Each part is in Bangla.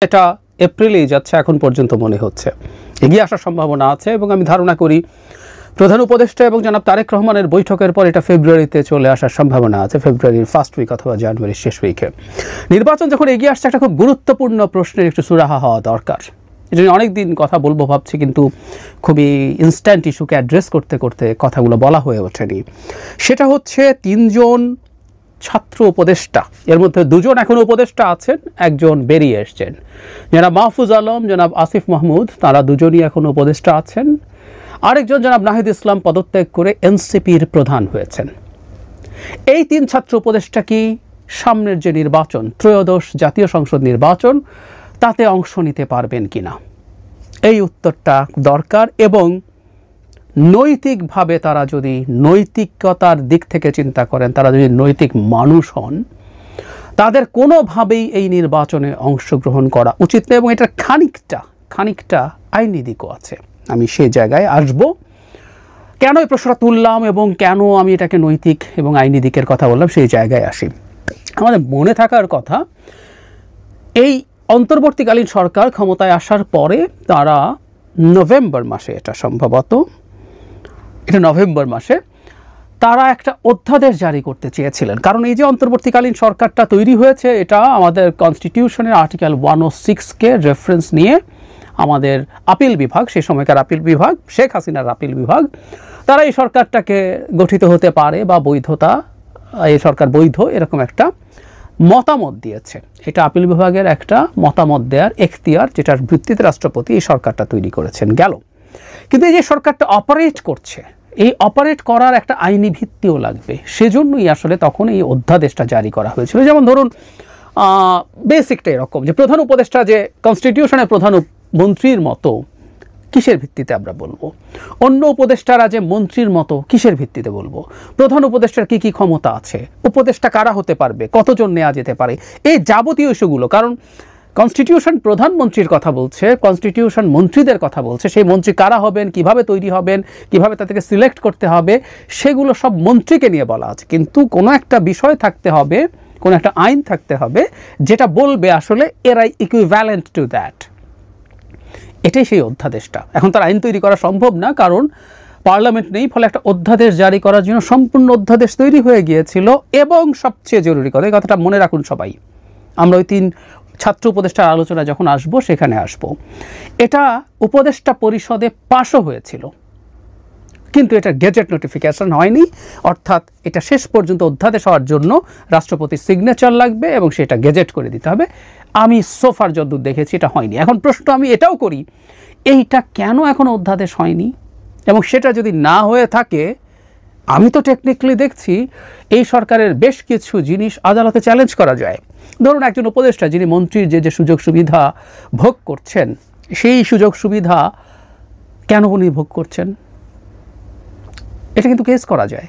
এটা এপ্রিলেই যাচ্ছে এখন পর্যন্ত মনে হচ্ছে, এগিয়ে আসার সম্ভাবনা আছে এবং আমি ধারণা করি প্রধান উপদেষ্টা এবং জনাব তারেক রহমানের বৈঠকের পর এটা ফেব্রুয়ারিতে চলে আসার সম্ভাবনা আছে, ফেব্রুয়ারির ফার্স্ট উইক অথবা জানুয়ারির শেষ উইকে। নির্বাচন যখন এগিয়ে আসছে একটা খুব গুরুত্বপূর্ণ প্রশ্নের একটু সুরাহা হওয়া দরকার। এটা নিয়ে অনেকদিন কথা বলবো ভাবছি, কিন্তু খুবই ইনস্ট্যান্ট ইস্যুকে অ্যাড্রেস করতে করতে কথাগুলো বলা হয়ে ওঠেনি। সেটা হচ্ছে তিনজন ছাত্র উপদেষ্টা, এর মধ্যে দুজন এখন উপদেষ্টা আছেন, একজন বেরিয়ে এসছেন। জনাব মাহফুজ আলম, জনাব আসিফ মাহমুদ, তারা দুজনই এখন উপদেষ্টা আছেন। আরেকজন জনাব নাহিদ ইসলাম পদত্যাগ করে এনসিপির প্রধান হয়েছেন। এই তিন ছাত্র উপদেষ্টা কি সামনের যে নির্বাচন, ত্রয়োদশ জাতীয় সংসদ নির্বাচন, তাতে অংশ নিতে পারবেন কিনা, এই উত্তরটা দরকার। এবং নৈতিকভাবে তারা যদি নৈতিকতার দিক থেকে চিন্তা করেন, তারা যদি নৈতিক মানুষ হন, তাদের কোনোভাবেই এই নির্বাচনে অংশগ্রহণ করা উচিত নয়। এবং এটা খানিকটা আইনি দিকও আছে, আমি সেই জায়গায় আসব। কেন এই প্রশ্নটা তুললাম এবং কেন আমি এটাকে নৈতিক এবং আইনি দিকের কথা বললাম, সেই জায়গায় আসি। আমাদের মনে থাকার কথা, এই অন্তর্বর্তীকালীন সরকার ক্ষমতায় আসার পরে তারা নভেম্বর মাসে, এটা সম্ভবত নভেম্বর মাসে তারা একটা অধ্যাদেশ জারি করতে চেয়েছিলেন। কারণ এই যে অন্তর্বর্তীকালীন সরকারটা তৈরি হয়েছে, এটা আমাদের কনস্টিটিউশনের আর্টিকেল 106-কে রেফারেন্স নিয়ে আমাদের আপিল বিভাগ, সেই সময়কার আপিল বিভাগ, শেখ হাসিনার আপিল বিভাগ, তারা এই সরকারটাকে গঠিত হতে পারে বা বৈধতা, এই সরকার বৈধ, এরকম একটা মতামত দিয়েছে। এটা আপিল বিভাগের একটা মতামত দেওয়ার এখতিয়ার, যেটার ভিত্তিতে রাষ্ট্রপতি এই সরকারটা তৈরি করেছেন গেল। কিন্তু এই যে সরকারটা অপারেট করছে, এই অপারেট করার একটা আইনি ভিত্তিও লাগবে। সেজন্যই আসলে তখন এই অধ্যাদেশটা জারি করা হয়েছিল। যেমন ধরুন, বেসিকটা এরকম যে প্রধান উপদেষ্টা যে কনস্টিটিউশনের প্রধান মন্ত্রীর মতো, কিসের ভিত্তিতে আমরা বলবো? অন্য উপদেষ্টারা যে মন্ত্রীর মতো, কিসের ভিত্তিতে বলবো? প্রধান উপদেষ্টার কি কি ক্ষমতা আছে, উপদেষ্টা কারা হতে পারবে, কতজন নেওয়া যেতে পারে, এই যাবতীয় ইস্যুগুলো। কারণ কনস্টিটিউশন প্রধানমন্ত্রীর কথা বলছে, কনস্টিটিউশন মন্ত্রীদের কথা বলছে। সেই মন্ত্রী কারা হবেন, কিভাবে তৈরি হবেন, কিভাবে তাদেরকে সিলেক্ট করতে হবে, সেগুলো সব মন্ত্রীকে নিয়ে বলা আছে। কিন্তু কোনো একটা বিষয় থাকতে হবে, কোনো একটা আইন থাকতে হবে যেটা বলবে আসলে এরাই ইকুইভ্যালেন্ট টু দ্যাট। এটাই সেই অধ্যাদেশটা। এখন তার আইন তৈরি করা সম্ভব না, কারণ পার্লামেন্ট নেই, ফলে একটা অধ্যাদেশ জারি করার জন্য সম্পূর্ণ অধ্যাদেশ তৈরি হয়ে গিয়েছিল। এবং সবচেয়ে জরুরি কথা, এই কথাটা মনে রাখুন সবাই, আমরা ওই তিন ছাত্র উপদেষ্টার আলোচনা যখন আসব সেখানে আসব, এটা উপদেষ্টা পরিষদে পাশও হয়েছিল, কিন্তু এটা গেজেট নোটিফিকেশন হয়নি। অর্থাৎ এটা শেষ পর্যন্ত অধ্যাদেশ হওয়ার জন্য রাষ্ট্রপতির সিগনেচার লাগবে এবং সেটা গেজেট করে দিতে হবে। আমি সোফার যতদূর দেখেছি এটা হয়নি। এখন প্রশ্ন আমি এটাও করি, এইটা কেন এখনও অধ্যাদেশ হয়নি? এবং সেটা যদি না হয়ে থাকে, আমি তো টেকনিক্যালি দেখছি এই সরকারের বেশ কিছু জিনিস আদালতে চ্যালেঞ্জ করা যায়। ধরুন, একজন উপদেষ্টা যিনি মন্ত্রীর যে সুযোগ সুবিধা ভোগ করছেন, সেই সুযোগ সুবিধা কেন উনি ভোগ করছেন, এটা কিন্তু কেস করা যায়।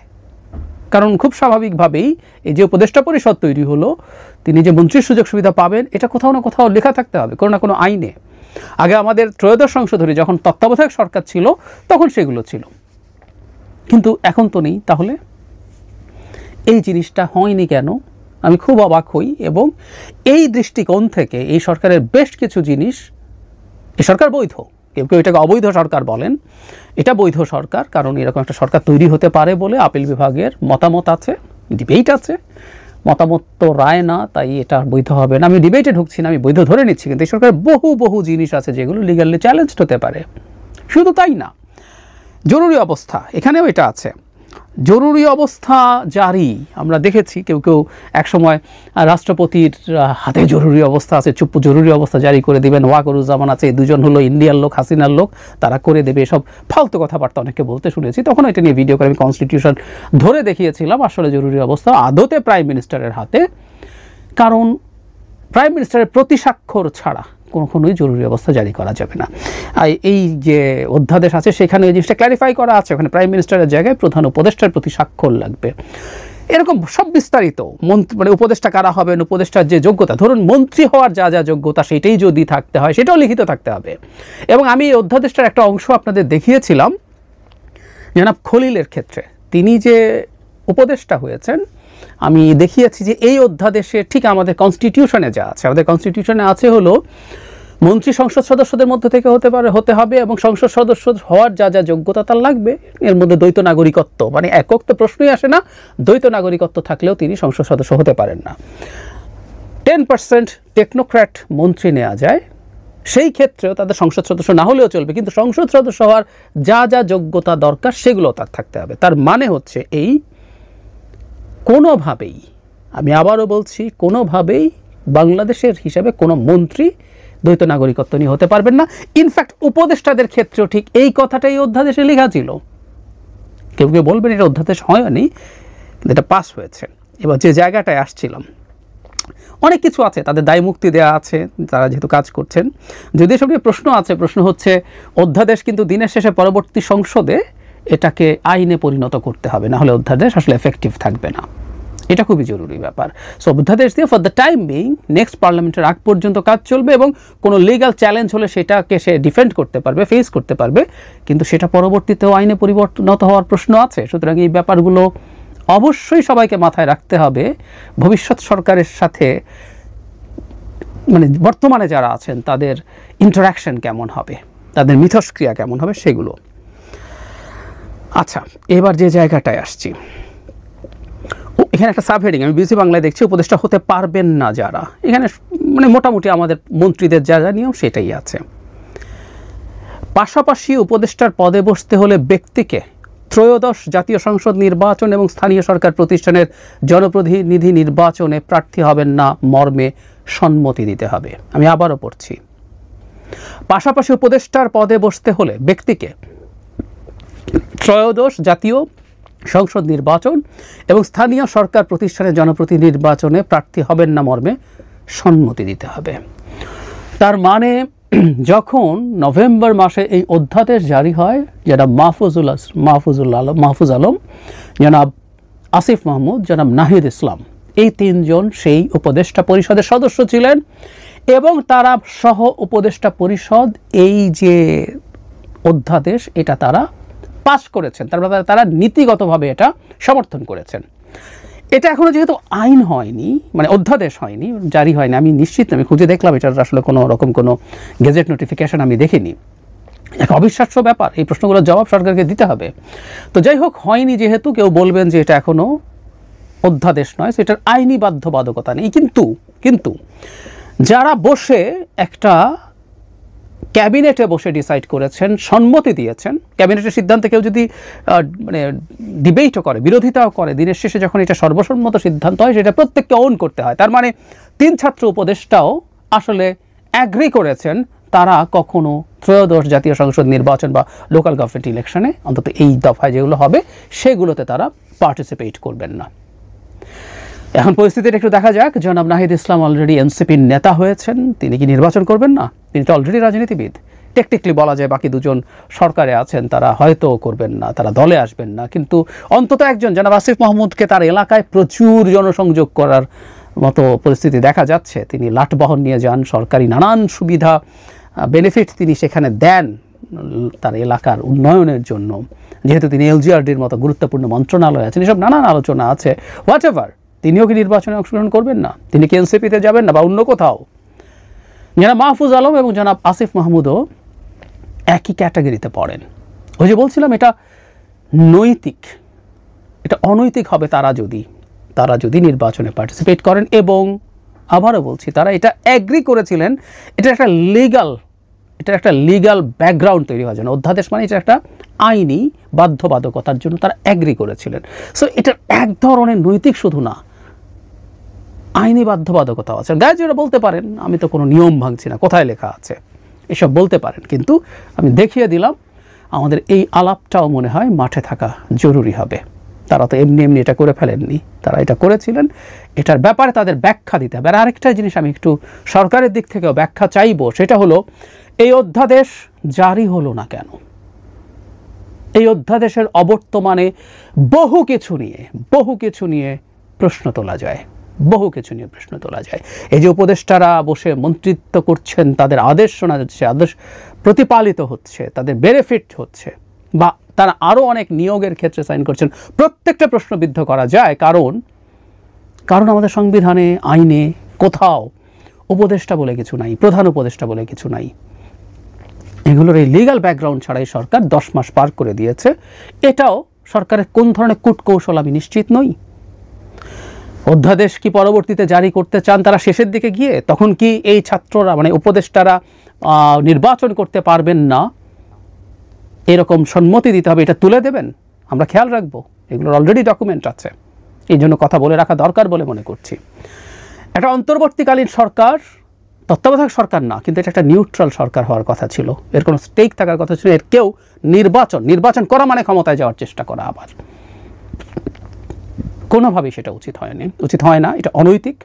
কারণ খুব স্বাভাবিকভাবেই এই যে উপদেষ্টা পরিষদ তৈরি হলো, তিনি যে মন্ত্রীর সুযোগ সুবিধা পাবেন, এটা কোথাও না কোথাও লেখা থাকতে হবে, কোনো না কোনো আইনে। আগে আমাদের ত্রয়োদশ সংশোধনী যখন তত্ত্বাবধায়ক সরকার ছিল, তখন সেগুলো ছিল, কিন্তু এখন তো নেই। তাহলে এই জিনিসটা হয়নি কেন? আমি খুব অবাক হই। এবং এই দৃষ্টিকোণ থেকে এই সরকারের বেশ কিছু জিনিস, এই সরকার বৈধ, কেউ কেউ এটাকে অবৈধ সরকার বলেন, এটা বৈধ সরকার, কারণ এরকম একটা সরকার তৈরি হতে পারে বলে আপিল বিভাগের মতামত আছে, ডিবেট আছে। মতামত তো রায় না, তাই এটা বৈধ হবে না। আমি ডিবেটে ঢুকছি না, আমি বৈধ ধরে নিচ্ছি। কিন্তু এই সরকারের বহু জিনিস আছে যেগুলো লিগালি চ্যালেঞ্জড হতে পারে। শুধু তাই না, জরুরি অবস্থা, এখানেও এটা আছে। জরুরি অবস্থা জারি আমরা দেখেছি, কেউ কেউ একসময় রাষ্ট্রপতির হাতে জরুরি অবস্থা আছে, চুপ জরুরি অবস্থা জারি করে দেবেন। ওয়াকরুজ্জামান আছে, দুজন হলো ইন্ডিয়ার লোক, হাসিনার লোক, তারা করে দেবে। এসব ফালতু কথাবার্তা অনেকে বলতে শুনেছি, তখন এটা নিয়ে ভিডিও করে আমি কনস্টিটিউশন ধরে দেখিয়েছিলাম। আসলে জরুরি অবস্থা আদতে প্রাইম মিনিস্টারের হাতে, কারণ প্রাইম মিনিস্টারের প্রতি স্বাক্ষর ছাড়া কখনোই জরুরি অবস্থা জারি করা যাবে না। আর এই যে অধ্যাদেশ আছে সেখানে এই জিনিসটা ক্ল্যারিফাই করা আছে, ওখানে প্রাইম মিনিস্টারের জায়গায় প্রধান উপদেষ্টার প্রতি স্বাক্ষর লাগবে। এরকম সব বিস্তারিত মানে উপদেষ্টা কারা হবেন, উপদেষ্টার যে যোগ্যতা, ধরুন মন্ত্রী হওয়ার যা যা যোগ্যতা, সেটাই যদি থাকতে হয় সেটাও লিখিত থাকতে হবে। এবং আমি এই অধ্যাদেশটার একটা অংশ আপনাদের দেখিয়েছিলাম জনাব খলিলের ক্ষেত্রে। তিনি যে উপদেষ্টা হয়েছেন, আমি দেখিয়েছি যে এই অধ্যাদেশে ঠিক আমাদের কনস্টিটিউশনে যা আছে, আমাদের কনস্টিটিউশনে আছে হলো মন্ত্রী সংসদ সদস্যদের মধ্যে থেকে হতে হবে এবং সংসদ সদস্য হওয়ার যা যা যোগ্যতা তার লাগবে, এর মধ্যে দ্বৈত নাগরিকত্ব মানে একক তো প্রশ্নই আসে না, দ্বৈত নাগরিকত্ব থাকলেও তিনি সংসদ সদস্য হতে পারেন না। 10% টেকনোক্র্যাট মন্ত্রী নেওয়া যায়, সেই ক্ষেত্রেও তাদের সংসদ সদস্য না হলেও চলবে, কিন্তু সংসদ সদস্য হওয়ার যা যা যোগ্যতা দরকার সেগুলো তার থাকতে হবে। তার মানে হচ্ছে এই কোনোভাবেই, আমি আবারও বলছি, কোনোভাবেই বাংলাদেশের হিসাবে কোনো মন্ত্রী দ্বৈত নাগরিকত্ব নিয়ে হতে পারবেন না। ইনফ্যাক্ট উপদেষ্টাদের ক্ষেত্রেও ঠিক এই কথাটাই অধ্যাদেশে লেখা ছিল। কেউ কেউ বলবেন এটা অধ্যাদেশ হয়নি, কিন্তু এটা পাস হয়েছে। এবার যে জায়গাটায় আসছিলাম, অনেক কিছু আছে, তাদের দায় মুক্তি দেওয়া আছে তারা যেহেতু কাজ করছেন। যদি এসব নিয়ে প্রশ্ন আছে, প্রশ্ন হচ্ছে অধ্যাদেশ কিন্তু দিনের শেষে পরবর্তী সংসদে এটাকে আইনে পরিণত করতে হবে, না হলে অধ্যাদেশ আসলে এফেক্টিভ থাকবে না। এটা খুবই জরুরি ব্যাপার। সো অধ্যাদেশ দিয়ে for the time being next পার্লামেন্টের আগ পর্যন্ত কাজ চলবে এবং কোনো লিগ্যাল চ্যালেঞ্জ হলে সেটাকে সে ডিফেন্ড করতে পারবে, ফেস করতে পারবে, কিন্তু সেটা পরবর্তীতেও আইনে পরিবর্তিত হওয়ার প্রশ্ন আছে। সুতরাং এই ব্যাপারগুলো অবশ্যই সবাইকে মাথায় রাখতে হবে। ভবিষ্যৎ সরকারের সাথে মানে বর্তমানে যারা আছেন তাদের ইন্টারাকশন কেমন হবে, তাদের মিথস্ক্রিয়া কেমন হবে সেগুলো। আচ্ছা, এবার যে জায়গাটায় আসছি, এখানে একটা সাবহেডিং আমি বিবিসি বাংলায় দেখছি, উপদেষ্টা হতে পারবেন না যারা, এখানে মানে মোটামুটি আমাদের মন্ত্রীদের যা যা নিয়ম সেটাই আছে। পাশাপাশি উপদেষ্টার পদে বসতে হলে ব্যক্তিকে ত্রয়োদশ জাতীয় সংসদ নির্বাচন এবং স্থানীয় সরকার প্রতিষ্ঠানের জনপ্রতিনিধি নির্বাচনে প্রার্থী হবেন না মর্মে সম্মতি দিতে হবে। আমি আবারও পড়ছি, পাশাপাশি উপদেষ্টার পদে বসতে হলে ব্যক্তিকে ত্রয়োদশ জাতীয় সংসদ নির্বাচন এবং স্থানীয় সরকার প্রতিষ্ঠানের জনপ্রতিনিধি নির্বাচনে প্রার্থী হবেন না মর্মে সম্মতি দিতে হবে। তার মানে যখন নভেম্বর মাসে এই অধ্যাদেশ জারি হয়, জনাব মাহফুজ আলম, জনাব আসিফ মাহমুদ, জনাব নাহিদ ইসলাম, এই তিনজন সেই উপদেষ্টা পরিষদের সদস্য ছিলেন এবং তারা সহ উপদেষ্টা পরিষদ এই যে অধ্যাদেশ এটা তারা পাস করেছেন, তারপরে তারা নীতিগতভাবে এটা সমর্থন করেছেন। এটা এখনও যেহেতু আইন হয়নি, মানে অধ্যাদেশ হয়নি, জারি হয়নি, আমি নিশ্চিত আমি খুঁজে দেখলাম এটার আসলে কোনো রকম কোনো গেজেট নোটিফিকেশন আমি দেখিনি। এক অবিশ্বাস্য ব্যাপার, এই প্রশ্নগুলোর জবাব সরকারকে দিতে হবে। তো যাই হোক, হয়নি যেহেতু কেউ বলবেন যে এটা এখনও অধ্যাদেশ নয়, সেটার আইনি বাধ্যবাধকতা নেই। কিন্তু যারা বসে একটা ক্যাবিনেটে বসে ডিসাইড করেছেন, সম্মতি দিয়েছেন, ক্যাবিনেটের সিদ্ধান্তে কেউ যদি মানে ডিবেটও করে, বিরোধিতাও করে, দিনের শেষে যখন এটা সর্বসম্মত সিদ্ধান্ত হয় সেটা প্রত্যেককে ওন করতে হয়। তার মানে 3 ছাত্র উপদেষ্টাও আসলে অ্যাগ্রি করেছেন তারা কখনো ত্রয়োদশ জাতীয় সংসদ নির্বাচন বা লোকাল গভর্নমেন্ট ইলেকশনে, অন্তত এই দফায় যেগুলো হবে সেগুলোতে তারা পার্টিসিপেট করবেন না। এখন পরিস্থিতিটা একটু দেখা যাক। জনাব নাহিদ ইসলাম অলরেডি এনসিপির নেতা হয়েছেন, তিনি কি নির্বাচন করবেন না? তিনি তো অলরেডি রাজনীতিবিদ। টেকনিক্যালি বলা যায় বাকি দুজন সরকারে আছেন, তারা হয়তো করবেন না, তারা দলে আসবেন না, কিন্তু অন্তত একজন জনাব আসিফ মাহমুদকে তার এলাকায় প্রচুর জনসংযোগ করার মতো পরিস্থিতি দেখা যাচ্ছে। তিনি লাটবহন নিয়ে যান, সরকারি নানান সুবিধা বেনিফিট তিনি সেখানে দেন তার এলাকার উন্নয়নের জন্য। যেহেতু তিনি এলজিআরডির মতো গুরুত্বপূর্ণ মন্ত্রণালয় আছেন, এসব নানান আলোচনা আছে। হোয়াট এভার, তিনিও কি নির্বাচনে অংশগ্রহণ করবেন না? তিনি কি এনসিপিতে যাবেন না বা অন্য কোথাও? জনাব মাহফুজ আলম এবং জনাব আসিফ মাহমুদও একই ক্যাটাগরিতে পড়েন। ওই যে বলছিলাম, এটা নৈতিক, এটা অনৈতিক হবে তারা যদি নির্বাচনে পার্টিসিপেট করেন। এবং আবারও বলছি, তারা এটা অ্যাগ্রি করেছিলেন, এটা একটা লিগাল ব্যাকগ্রাউন্ড তৈরি হওয়ার জন্য। অধ্যাদেশ মানে এটা একটা আইনি বাধ্যবাধকতার জন্য তারা অ্যাগ্রি করেছিলেন। সো এটা এক ধরনের নৈতিক শুধু না, আইনি বাধ্যবাধকতা আছে। গায়ে বলতে পারেন আমি তো কোনো নিয়ম ভাঙছি না, কোথায় লেখা আছে, এসব বলতে পারেন, কিন্তু আমি দেখিয়ে দিলাম আমাদের এই আলাপটাও মনে হয় মাঠে থাকা জরুরি হবে। তারা তো এমনি এটা করে ফেলেননি, তারা এটা করেছিলেন, এটার ব্যাপারে তাদের ব্যাখ্যা দিতে হবে। আর আরেকটা জিনিস আমি একটু সরকারের দিক থেকেও ব্যাখ্যা চাইব, সেটা হলো এই অধ্যাদেশ জারি হলো না কেন? এই অধ্যাদেশের অবর্তমানে বহু কিছু নিয়ে প্রশ্ন তোলা যায়। এই যে উপদেষ্টারা বসে মন্ত্রিত্ব করছেন, তাদের আদেশ শোনা যাচ্ছে, আদেশ প্রতিপালিত হচ্ছে, তাদের বেনিফিট হচ্ছে, বা তারা আরও অনেক নিয়োগের ক্ষেত্রে সাইন করছেন, প্রত্যেকটা প্রশ্নবিদ্ধ করা যায়। কারণ কারণ আমাদের সংবিধানে, আইনে কোথাও উপদেষ্টা বলে কিছু নাই, প্রধান উপদেষ্টা বলে কিছু নাই। এগুলোর এই লিগ্যাল ব্যাকগ্রাউন্ড ছাড়াই সরকার 10 মাস পার করে দিয়েছে। এটাও সরকারের কোন ধরনের কূটকৌশল আমি নিশ্চিত নই। অধ্যাদেশ কি পরবর্তীতে জারি করতে চান তারা শেষের দিকে গিয়ে? তখন কি এই ছাত্ররা মানে উপদেষ্টারা নির্বাচন করতে পারবেন না, এরকম সম্মতি দিতে হবে, এটা তুলে দেবেন? আমরা খেয়াল রাখবো। এগুলোর অলরেডি ডকুমেন্ট আছে, এই জন্য কথা বলে রাখা দরকার বলে মনে করছি। একটা অন্তর্বর্তীকালীন সরকার, তত্ত্বাবধায়ক সরকার না, কিন্তু এটা একটা নিউট্রাল সরকার হওয়ার কথা ছিল, এর কোনো স্টেক থাকার কথা ছিল। এর কেউ নির্বাচন করা মানে ক্ষমতায় যাওয়ার চেষ্টা করা, আবার কোনোভাবেই সেটা উচিত হয় না, এটা অনৈতিক।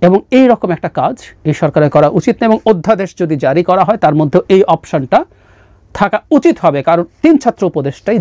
এবং এই রকম একটা কাজ এই সরকারের করা উচিত না। এবং অধ্যাদেশ যদি জারি করা হয় তার মধ্যে এই অপশনটা থাকা উচিত হবে, কারণ 3 ছাত্র উপদেষ্টাই